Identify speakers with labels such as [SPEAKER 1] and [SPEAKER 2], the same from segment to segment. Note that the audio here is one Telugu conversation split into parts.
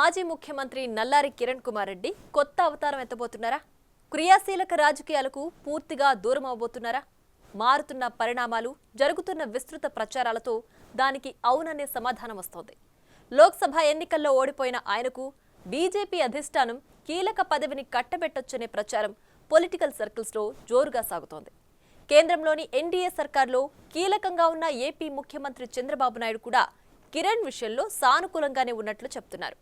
[SPEAKER 1] మాజీ ముఖ్యమంత్రి నల్లారి కిరణ్ కుమార్ రెడ్డి కొత్త అవతారం ఎత్తబోతున్నారా? క్రియాశీలక రాజకీయాలకు పూర్తిగా దూరం అవబోతున్నారా? మారుతున్న పరిణామాలు, జరుగుతున్న విస్తృత ప్రచారాలతో దానికి అవుననే సమాధానం వస్తోంది. లోక్సభ ఎన్నికల్లో ఓడిపోయిన ఆయనకు బీజేపీ అధిష్టానం కీలక పదవిని కట్టబెట్టొచ్చనే ప్రచారం పొలిటికల్ సర్కిల్స్లో జోరుగా సాగుతోంది. కేంద్రంలోని ఎన్డీఏ సర్కార్లో కీలకంగా ఉన్న ఏపీ ముఖ్యమంత్రి చంద్రబాబు నాయుడు కూడా కిరణ్ విషయంలో సానుకూలంగానే ఉన్నట్లు చెప్తున్నారు.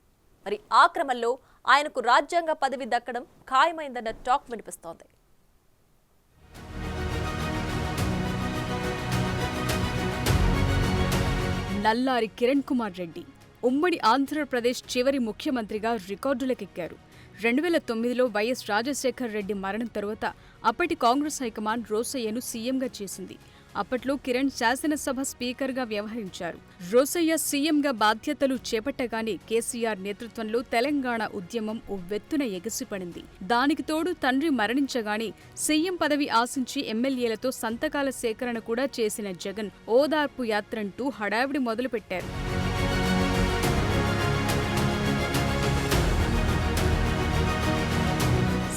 [SPEAKER 1] మరి ఆ క్రమంలో ఆయనకు రాజ్యాంగ పదవి దక్కడం ఖాయమైందన్న టాక్ వినిపిస్తోంది.
[SPEAKER 2] నల్లారి కిరణ్ కుమార్ రెడ్డి ఉమ్మడి ఆంధ్రప్రదేశ్ చివరి ముఖ్యమంత్రిగా రికార్డులకెక్కారు. 2009లో వైఎస్ రాజశేఖర్ రెడ్డి మరణం తరువాత అప్పటి కాంగ్రెస్ హైకమాండ్ రోసయ్యను సీఎంగా చేసింది. అప్పట్లో కిరణ్ శాసనసభ స్పీకర్గా వ్యవహరించారు. రోసయ్య సీఎంగా బాధ్యతలు చేపట్టగానే కేసీఆర్ నేతృత్వంలో తెలంగాణ ఉద్యమం ఉవ్వెత్తున ఎగసిపడింది. దానికి తోడు తండ్రి మరణించగానే సీఎం పదవి ఆశించి ఎమ్మెల్యేలతో సంతకాల సేకరణ కూడా చేసిన జగన్ ఓదార్పు యాత్రంటూ హడావిడి మొదలుపెట్టారు.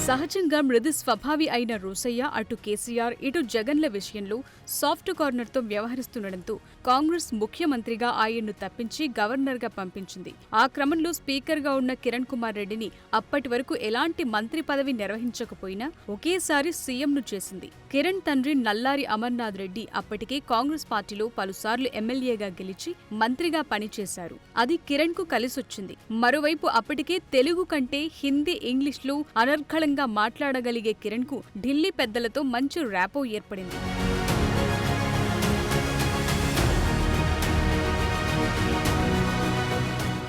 [SPEAKER 2] సహజంగా మృదు స్వభావి అయిన రోసయ్య అటు కేసీఆర్ ఇటు జగన్ల విషయంలో సాఫ్ట్ కార్నర్తో వ్యవహరిస్తుండటంతో కాంగ్రెస్ ముఖ్యమంత్రిగా ఆయన్ను తప్పించి గవర్నర్గా పంపించింది. ఆ క్రమంలో స్పీకర్గా ఉన్న కిరణ్ కుమార్ రెడ్డిని అప్పటి వరకు ఎలాంటి మంత్రి పదవి నిర్వహించకపోయినా ఒకేసారి సీఎంను చేసింది. కిరణ్ తండ్రి నల్లారి అమర్నాథ్ రెడ్డి అప్పటికే కాంగ్రెస్ పార్టీలో పలుసార్లు ఎమ్మెల్యేగా గెలిచి మంత్రిగా పనిచేశారు. అది కిరణ్ కు కలిసొచ్చింది. మరోవైపు అప్పటికే తెలుగు కంటే హిందీ, ఇంగ్లీష్లో అనర్గళంగా మాట్లాడగలిగే కిరణ్ కు ఢిల్లీ పెద్దలతో మంచి ర్యాపో ఏర్పడింది.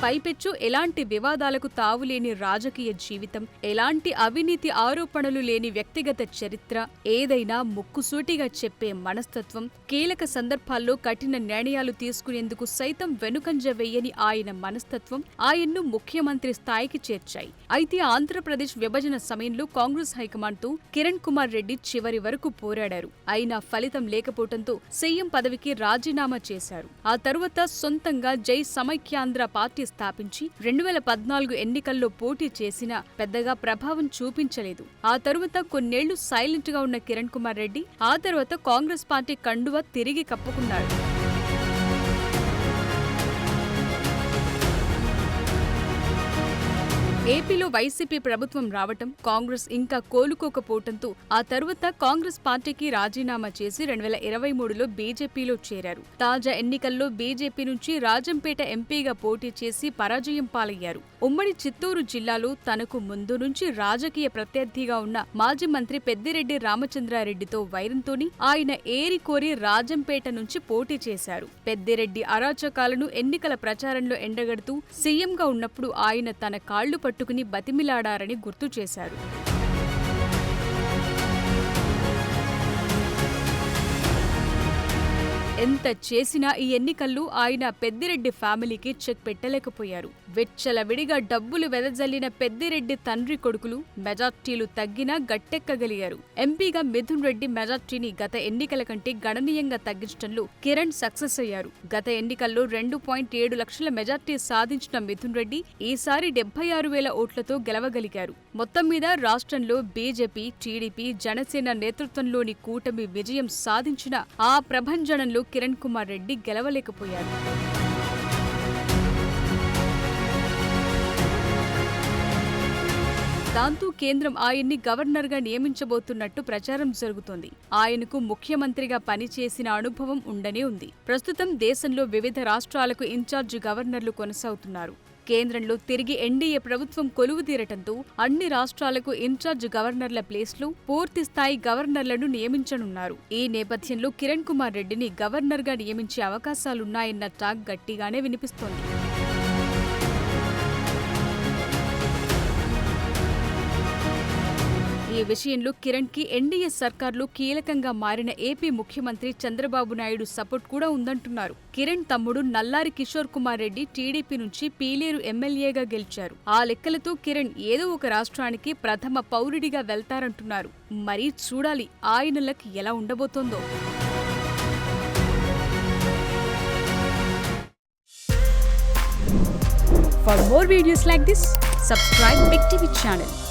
[SPEAKER 2] పైపెచ్చు ఎలాంటి వివాదాలకు తావులేని రాజకీయ జీవితం, ఎలాంటి అవినీతి ఆరోపణలు లేని వ్యక్తిగత చరిత్ర, ఏదైనా ముక్కుసూటిగా చెప్పే మనస్తత్వం, కీలక సందర్భాల్లో కఠిన నిర్ణయాలు తీసుకునేందుకు సైతం వెనుకంజ వేయని ఆయన మనస్తత్వం ఆయన్ను ముఖ్యమంత్రి స్థాయికి చేర్చాయి. అయితే ఆంధ్రప్రదేశ్ విభజన సమయంలో కాంగ్రెస్ హైకమాండ్తో కిరణ్ కుమార్ రెడ్డి చివరి వరకు పోరాడారు. అయినా ఫలితం లేకపోవడంతో సీఎం పదవికి రాజీనామా చేశారు. ఆ తరువాత సొంతంగా జై సమైక్యాంధ్ర పార్టీ స్థాపించి 2014 ఎన్నికల్లో పోటీ చేసినా పెద్దగా ప్రభావం చూపించలేదు. ఆ తరువాత కొన్నేళ్లు సైలెంట్ గా ఉన్న కిరణ్ కుమార్ రెడ్డి ఆ తర్వాత కాంగ్రెస్ పార్టీ కండువా తిరిగి కప్పుకున్నారు. ఏపీలో వైసీపీ ప్రభుత్వం రావటం, కాంగ్రెస్ ఇంకా కోలుకోకపోవటంతో ఆ తరువాత కాంగ్రెస్ పార్టీకి రాజీనామా చేసి 2023లో బీజేపీలో చేరారు. తాజా ఎన్నికల్లో బీజేపీ నుంచి రాజంపేట ఎంపీగా పోటీ చేసి పరాజయం పాలయ్యారు. ఉమ్మడి చిత్తూరు జిల్లాలో తనకు ముందు నుంచి రాజకీయ ప్రత్యర్థిగా ఉన్న మాజీ మంత్రి పెద్దిరెడ్డి రామచంద్రారెడ్డితో వైరంతోని ఆయన ఏరికోరి రాజంపేట నుంచి పోటీ చేశారు. పెద్దిరెడ్డి అరాచకాలను ఎన్నికల ప్రచారంలో ఎండగడుతూ సీఎంగా ఉన్నప్పుడు ఆయన తన కాళ్లు పట్టుకుని బతిమిలాడారని గుర్తు చేశారు. ఎంత చేసినా ఈ ఎన్నికల్లో ఆయన పెద్దిరెడ్డి ఫ్యామిలీకి చెక్ పెట్టలేకపోయారు. విచ్చలవిడిగా డబ్బులు వెదజల్లిన పెద్దిరెడ్డి తండ్రి కొడుకులు మెజార్టీలు తగ్గినా గట్టెక్కగలిగారు. ఎంపీగా మిథున్ రెడ్డి మెజార్టీని గత ఎన్నికల కంటే గణనీయంగా తగ్గించడంలో కిరణ్ సక్సెస్ అయ్యారు. గత ఎన్నికల్లో 2.7 లక్షల మెజార్టీ సాధించిన మిథున్ రెడ్డి ఈసారి 76,000 ఓట్లతో గెలవగలిగారు. మొత్తం మీద రాష్ట్రంలో బీజేపీ, టీడీపీ, జనసేన నేతృత్వంలోని కూటమి విజయం సాధించిన ఆ ప్రభంజనంలో కిరణ్ కుమార్ రెడ్డి గెలవలేకపోయారు. దాంతో కేంద్రం ఆయన్ని గవర్నర్గా నియమించబోతున్నట్టు ప్రచారం జరుగుతోంది. ఆయనకు ముఖ్యమంత్రిగా పనిచేసిన అనుభవం ఉండనే ఉంది. ప్రస్తుతం దేశంలో వివిధ రాష్ట్రాలకు ఇన్ఛార్జి గవర్నర్లు కొనసాగుతున్నారు. కేంద్రంలో తిరిగి ఎన్డీఏ ప్రభుత్వం కొలువుదీరటంతో అన్ని రాష్ట్రాలకు ఇన్ఛార్జ్ గవర్నర్ల ప్లేస్లో పూర్తి స్థాయి గవర్నర్లను నియమించనున్నారు. ఈ నేపథ్యంలో కిరణ్ కుమార్ రెడ్డిని గవర్నర్గా నియమించే అవకాశాలున్నాయన్న టాక్ గట్టిగానే వినిపిస్తోంది. ఈ విషయంలో కిరణ్ కి ఎన్డీఏ సర్కార్లో కీలకంగా మారిన ఏపీ ముఖ్యమంత్రి చంద్రబాబు నాయుడు సపోర్ట్ కూడా ఉందంటున్నారు. కిరణ్ తమ్ముడు నల్లారి కిషోర్ కుమార్ రెడ్డి టీడీపీ నుంచి పీలేరు ఎమ్మెల్యేగా గెలిచారు. ఆ లెక్కలతో కిరణ్ ఏదో ఒక రాష్ట్రానికి ప్రథమ పౌరుడిగా వెళ్తారంటున్నారు. మరీ చూడాలి ఆయన లక్ ఎలా ఉండబోతోందో. For more videos like this, subscribe Big TV channel.